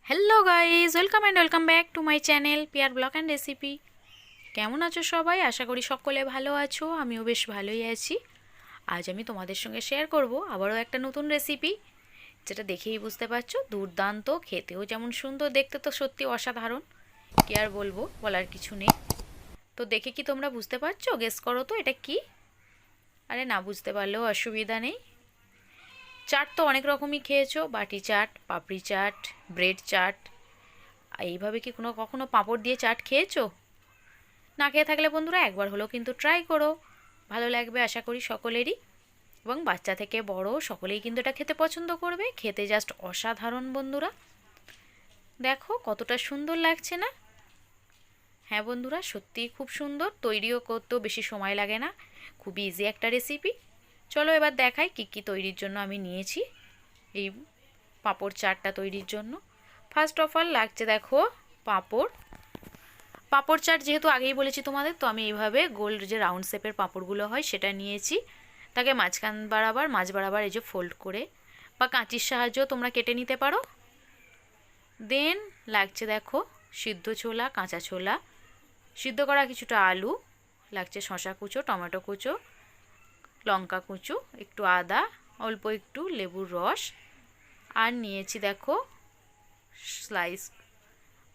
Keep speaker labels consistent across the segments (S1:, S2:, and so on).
S1: Hello guys, welcome back to my channel পিয়ার blog and recipe. কেমন আছো সবাই? আশা করি সকলে ভালো আছো, আমিও বেশ ভালোই আছি। আজ আমি তোমাদের সঙ্গে শেয়ার করব আবারও একটা নতুন রেসিপি, যেটা দেখেই বুঝতে পারছো দুর্দান্ত, খেতেও যেমন সুন্দর, দেখতে তো সত্যি অসাধারণ। কি আর বলবো, বলার কিছু নেই। তো দেখে কি তোমরা বুঝতে পারছো? গেস করো তো এটা কি? আরে না বুঝতে পারলেও অসুবিধা নেই। চাট তো অনেক রকমই খেয়েছো, বাটি চাট, পাপড়ি চাট, ব্রেড চাট। এইভাবে কি কখনো পাঁপড় দিয়ে চাট খেয়েছো? না খেয়ে থাকলে বন্ধুরা একবার হলেও কিন্তু ট্রাই করো, ভালো লাগবে আশা করি সকলেরই। এবং বাচ্চা থেকে বড় সকলেই কিন্তু এটা খেতে পছন্দ করবে, খেতে জাস্ট অসাধারণ বন্ধুরা। দেখো কতটা সুন্দর লাগছে না? হ্যাঁ বন্ধুরা, সত্যিই খুব সুন্দর, তৈরিও করতেও বেশি সময় লাগে না, খুবই ইজি একটা রেসিপি। চলো এবার দেখাই কী কী তৈরির জন্য আমি নিয়েছি এই পাঁপড় চাটটা তৈরির জন্য। ফার্স্ট অফ অল লাগছে দেখো পাঁপড়। পাঁপড় চাট যেহেতু আগেই বলেছি তোমাদের, তো আমি এইভাবে গোল যে রাউন্ড শেপের পাঁপড়গুলো হয় সেটা নিয়েছি। তাকে মাঝখান বরাবর মাঝ বরাবর এই যে ফোল্ড করে বা কাঁচির সাহায্যেও তোমরা কেটে নিতে পারো। দেন লাগছে দেখো সিদ্ধ ছোলা, কাঁচা ছোলা, সিদ্ধ করা কিছুটা আলু, লাগছে শসা কুচো, টমেটো কুচো, লঙ্কা কুচো, একটু আদা, অল্প একটু লেবুর রস, আর নিয়েছি দেখো স্লাইস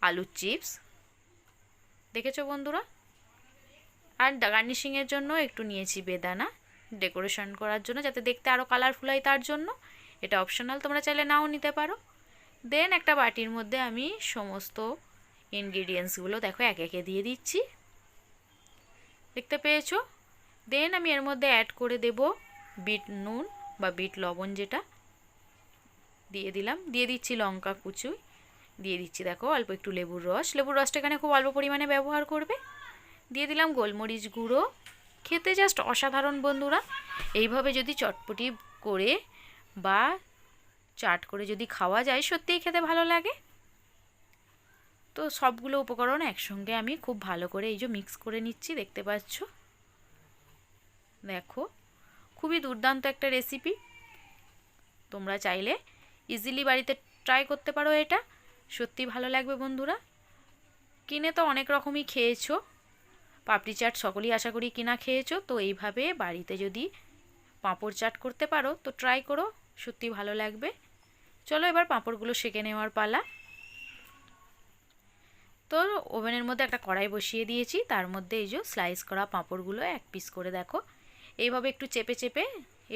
S1: আলুর চিপস। দেখেছো বন্ধুরা? আর গার্নিশিংয়ের জন্য একটু নিয়েছি বেদানা, ডেকোরেশন করার জন্য, যাতে দেখতে আরও কালারফুল হয় তার জন্য। এটা অপশনাল, তোমরা চাইলে নাও নিতে পারো। দেন একটা বাটির মধ্যে আমি সমস্ত ইনগ্রিডিয়েন্টসগুলো দেখো একে একে দিয়ে দিচ্ছি, দেখতে পেয়েছো? দেন আমি এর মধ্যে অ্যাড করে দেব বিট নুন বা বিট লবণ, যেটা দিয়ে দিলাম। দিয়ে দিচ্ছি লঙ্কা কুচি, দিয়ে দিচ্ছি দেখো অল্প একটু লেবুর রস, লেবুর রসটা এখানে খুব অল্প পরিমাণে ব্যবহার করবে। দিয়ে দিলাম গোলমরিচ গুঁড়ো। খেতে জাস্ট অসাধারণ বন্ধুরা। এইভাবে যদি চটপটি করে বা চাট করে যদি খাওয়া যায়, সত্যিই খেতে ভালো লাগে। তো সবগুলো উপকরণ একসঙ্গে আমি খুব ভালো করে এই যে মিক্স করে নিচ্ছি, দেখতে পাচ্ছ। দেখো খুবই দুর্দান্ত একটা রেসিপি, তোমরা চাইলে ইজিলি বাড়িতে ট্রাই করতে পারো। এটা সত্যি ভালো লাগবে বন্ধুরা। কিনে তো অনেক রকমই খেয়েছো, পাপড়ি চাট সকলেই আশা করি কিনা খেয়েছো, তো এইভাবে বাড়িতে যদি পাঁপড় চাট করতে পারো তো ট্রাই করো, সত্যি ভালো লাগবে। চলো এবার পাঁপড়গুলো সেঁকে নেওয়ার পালা। তো ওভেনের মধ্যে একটা কড়াই বসিয়ে দিয়েছি, তার মধ্যে এই যে স্লাইস করা পাঁপড়গুলো এক পিস করে দেখো এইভাবে একটু চেপে চেপে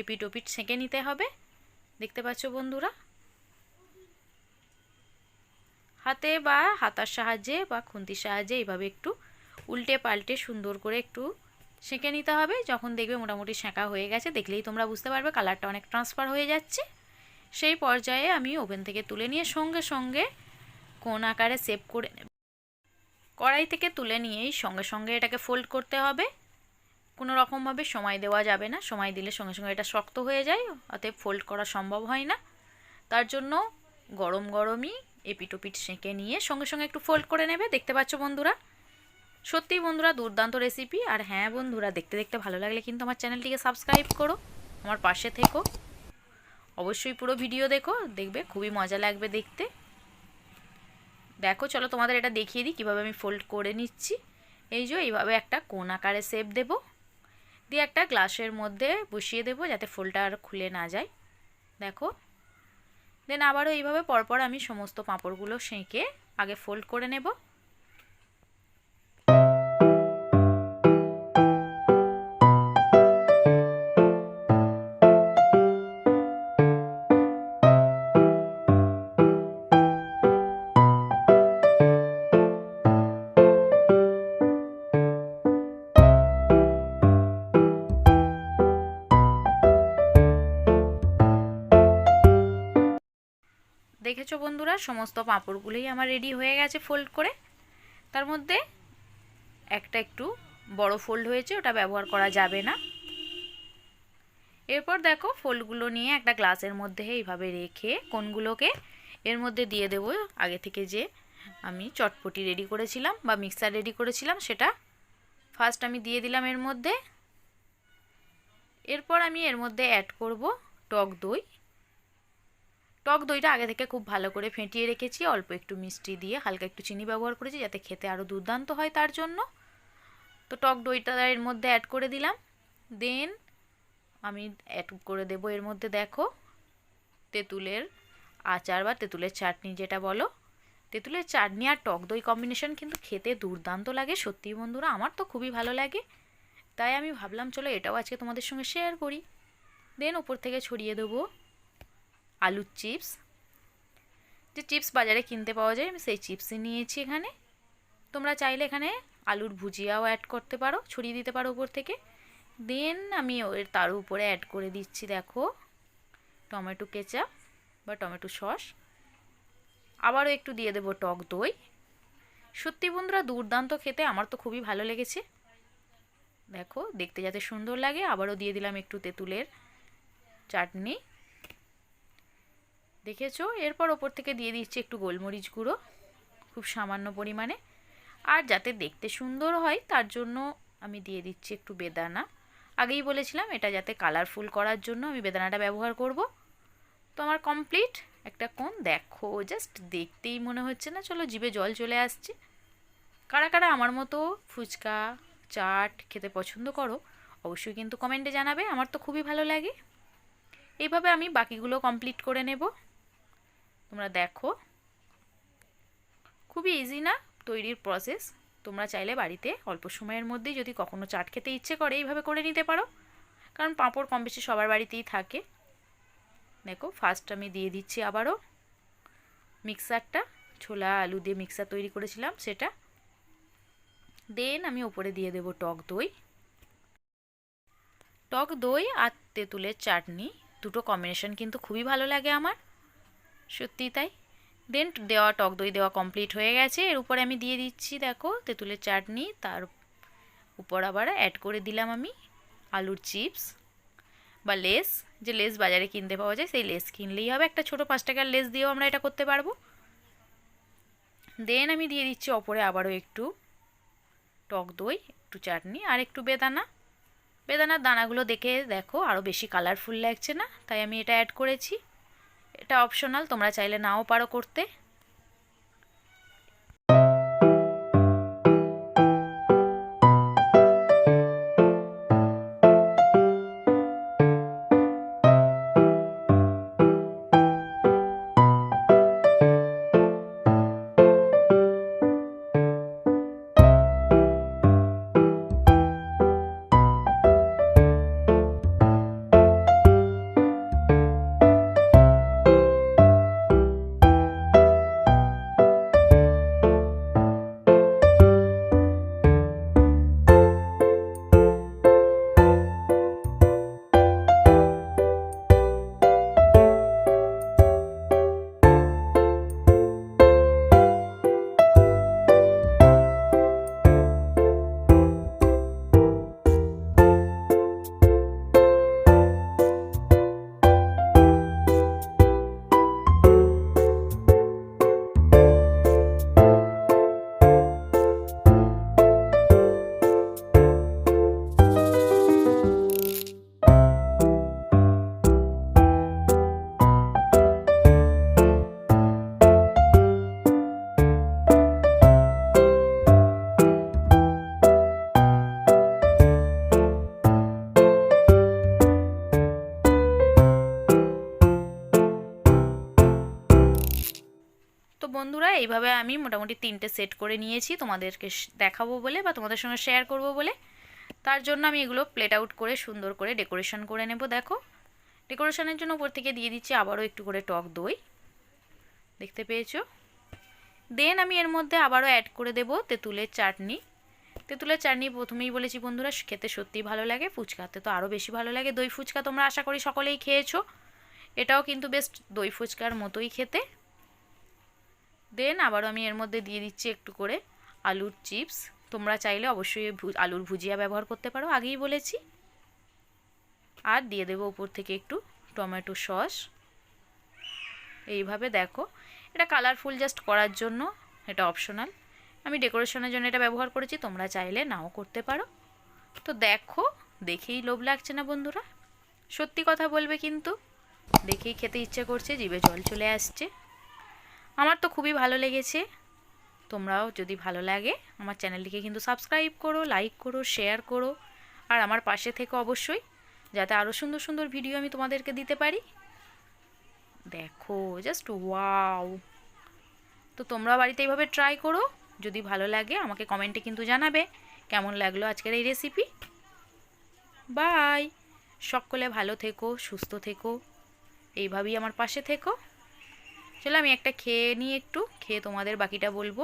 S1: এপিট ওপিট সেঁকে নিতে হবে, দেখতে পাচ্ছ বন্ধুরা। হাতে বা হাতার সাহায্যে বা খুন্তির সাহায্যে এইভাবে একটু উল্টে পাল্টে সুন্দর করে একটু সেঁকে নিতে হবে। যখন দেখবে মোটামুটি সেঁকা হয়ে গেছে, দেখলেই তোমরা বুঝতে পারবে কালারটা অনেক ট্রান্সফার হয়ে যাচ্ছে। সেই পর্যায়ে আমি ওভেন থেকে তুলে নিয়ে সঙ্গে সঙ্গে কোন আকারে শেপ করে নেব। কড়াই থেকে তুলে নিয়েই সঙ্গে সঙ্গে এটাকে ফোল্ড করতে হবে, কোনো রকমভাবে সময় দেওয়া যাবে না, সময় দিলে সঙ্গে সঙ্গে এটা শক্ত হয়ে যায়, অতএব ফোল্ড করা সম্ভব হয় না। তার জন্য গরম গরমই এপিট ওপিট সেঁকে নিয়ে সঙ্গে সঙ্গে একটু ফোল্ড করে নেবে, দেখতে পাচ্ছ বন্ধুরা। সত্যি বন্ধুরা দুর্দান্ত রেসিপি। আর হ্যাঁ বন্ধুরা, দেখতে দেখতে ভালো লাগলে কিন্তু আমার চ্যানেলটিকে সাবস্ক্রাইব করো, আমার পাশে থেকো, অবশ্যই পুরো ভিডিও দেখো, দেখবে খুবই মজা লাগবে দেখতে। দেখো চলো তোমাদের এটা দেখিয়ে দিই কীভাবে আমি ফোল্ড করে নিচ্ছি। এই যে এইভাবে একটা কোণ আকারে শেপ দেব, দিয়ে একটা গ্লাসের মধ্যে বসিয়ে দেব যাতে ফোল্ডটা আর খুলে না যায়, দেখো। দেন আবারও এইভাবে পরপর আমি সমস্ত পাঁপড়গুলো সেঁকে আগে ফোল্ড করে নেব। দেখেছো বন্ধুরা, সমস্ত পাঁপড়গুলোই আমার রেডি হয়ে গেছে ফোল্ড করে। তার মধ্যে একটা একটু বড় ফোল্ড হয়েছে, ওটা ব্যবহার করা যাবে না। এরপর দেখো ফোল্ডগুলো নিয়ে একটা গ্লাসের মধ্যে এইভাবে রেখে কোনগুলোকে এর মধ্যে দিয়ে দেবো আগে থেকে যে আমি চটপটি রেডি করেছিলাম বা মিক্সার রেডি করেছিলাম, সেটা ফার্স্ট আমি দিয়ে দিলাম এর মধ্যে। এরপর আমি এর মধ্যে অ্যাড করব টক দই। টক দইটা আগে থেকে খুব ভালো করে ফেটিয়ে রেখেছি, অল্প একটু মিষ্টি দিয়ে হালকা একটু চিনি ব্যবহার করেছি যাতে খেতে আরও দুর্দান্ত হয় তার জন্য। তো টক দইটা এর মধ্যে অ্যাড করে দিলাম। দেন আমি অ্যাড করে দেবো এর মধ্যে দেখো তেঁতুলের আচার বা তেঁতুলের চাটনি যেটা বলো। তেঁতুলের চাটনি আর টক দই কম্বিনেশন কিন্তু খেতে দুর্দান্ত লাগে সত্যি বন্ধুরা, আমার তো খুবই ভালো লাগে। তাই আমি ভাবলাম চলো এটাও আজকে তোমাদের সঙ্গে শেয়ার করি। দেন ওপর থেকে ছড়িয়ে দেবো আলুর চিপস, যে চিপস বাজারে কিনতে পাওয়া যায় আমি সেই চিপসই নিয়েছি এখানে। তোমরা চাইলে এখানে আলুর ভুজিয়াও অ্যাড করতে পারো, ছড়িয়ে দিতে পারো উপর থেকে। দেন আমি ওর তার উপরে অ্যাড করে দিচ্ছি দেখো টমেটো কেচাপ বা টমেটো সস, আবারও একটু দিয়ে দেবো টক দই। সত্যি বন্ধুরা দুর্দান্ত খেতে, আমার তো খুবই ভালো লেগেছে। দেখো দেখতে যাতে সুন্দর লাগে, আবারও দিয়ে দিলাম একটু তেঁতুলের চাটনি, দেখেছো। এরপর ওপর থেকে দিয়ে দিচ্ছি একটু গোলমরিচ গুঁড়ো খুব সামান্য পরিমাণে, আর যাতে দেখতে সুন্দর হয় তার জন্য আমি দিয়ে দিচ্ছি একটু বেদানা। আগেই বলেছিলাম এটা যাতে কালারফুল করার জন্য আমি বেদানাটা ব্যবহার করব। তো আমার কমপ্লিট একটা কোণ দেখো, জাস্ট দেখতেই মনে হচ্ছে না, চলো জিভে জল চলে আসছে। কারা কারা আমার মতো ফুচকা চাট খেতে পছন্দ করো অবশ্যই কিন্তু কমেন্টে জানাবে, আমার তো খুবই ভালো লাগে। এইভাবে আমি বাকিগুলো কমপ্লিট করে নেব। তোমরা দেখো খুবই ইজি না তৈরির প্রসেস, তোমরা চাইলে বাড়িতে অল্প সময়ের মধ্যেই যদি কখনো চাট খেতে ইচ্ছে করে এইভাবে করে নিতে পারো, কারণ পাঁপড় কম বেশি সবার বাড়িতেই থাকে। দেখো ফার্স্ট আমি দিয়ে দিচ্ছি আবারও মিক্সারটা, ছোলা আলু দিয়ে মিক্সার তৈরি করেছিলাম সেটা। দেন আমি ওপরে দিয়ে দেব টক দই। টক দই আর তেঁতুলের চাটনি দুটো কম্বিনেশন কিন্তু খুবই ভালো লাগে আমার, সত্যিই তাই। দেন দেওয়া টক দই দেওয়া কমপ্লিট হয়ে গেছে, এর উপরে আমি দিয়ে দিচ্ছি দেখো তেঁতুলের চাটনি, তার উপর আবার অ্যাড করে দিলাম আমি আলুর চিপস বা লেস, যে লেস বাজারে কিনতে পাওয়া যায় সেই লেস কিনলেই হবে, একটা ছোটো 5 টাকার লেস দিয়েও আমরা এটা করতে পারবো। দেন আমি দিয়ে দিচ্ছি ওপরে আবারও একটু টক দই, একটু চাটনি আর একটু বেদানা। বেদানার দানাগুলো দেখে দেখো আরও বেশি কালারফুল লাগছে না, তাই আমি এটা অ্যাড করেছি। এটা অপশনাল, তোমরা চাইলে নাও পারো করতে। তো বন্ধুরা এইভাবে আমি মোটামুটি 3টে সেট করে নিয়েছি তোমাদেরকে দেখাবো বলে বা তোমাদের সঙ্গে শেয়ার করব বলে। তার জন্য আমি এগুলো প্লেট আউট করে সুন্দর করে ডেকোরেশন করে নেব। দেখো ডেকোরেশনের জন্য উপর থেকে দিয়ে দিচ্ছি আবারও একটু করে টক দই, দেখতে পেয়েছো। দেন আমি এর মধ্যে আবারও অ্যাড করে দেব তেঁতুলের চাটনি। তেঁতুলের চাটনি প্রথমেই বলেছি বন্ধুরা খেতে সত্যিই ভালো লাগে, ফুচকাতে তো আরও বেশি ভালো লাগে। দই ফুচকা তোমরা আশা করি সকলেই খেয়েছো, এটাও কিন্তু বেশ দই ফুচকার মতোই খেতে। দেন আবারও আমি এর মধ্যে দিয়ে দিচ্ছি একটু করে আলুর চিপস, তোমরা চাইলে অবশ্যই আলুর ভুজিয়া ব্যবহার করতে পারো, আগেই বলেছি। আর দিয়ে দেবো উপর থেকে একটু টমেটো সস। এইভাবে দেখো এটা কালারফুল জাস্ট করার জন্য, এটা অপশনাল, আমি ডেকোরেশনের জন্য এটা ব্যবহার করেছি, তোমরা চাইলে নাও করতে পারো। তো দেখো দেখেই লোভ লাগছে না বন্ধুরা? সত্যি কথা বলবে কিন্তু দেখেই খেতে ইচ্ছে করছে, জিভে জল চলে আসছে। আমার তো খুবই ভালো লেগেছে। তোমরাও যদি ভালো লাগে আমার চ্যানেলটিকে কিন্তু সাবস্ক্রাইব করো, লাইক করো, শেয়ার করো, আর আমার পাশে থেকে অবশ্যই, যাতে আরও সুন্দর সুন্দর ভিডিও আমি তোমাদেরকে দিতে পারি। দেখো জাস্ট ওয়াও। তো তোমরা বাড়িতে এইভাবে ট্রাই করো, যদি ভালো লাগে আমাকে কমেন্টে কিন্তু জানাবে কেমন লাগলো আজকের এই রেসিপি। বাই। সকলে ভালো থেকো, সুস্থ থেকো, এইভাবেই আমার পাশে থেকো। চলো আমি একটা খেয়ে নিই, একটু খেয়ে তোমাদের বাকিটা বলবো।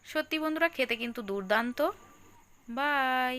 S1: সত্যি বন্ধুরা, খেতে কিন্তু দুর্দান্ত। বাই।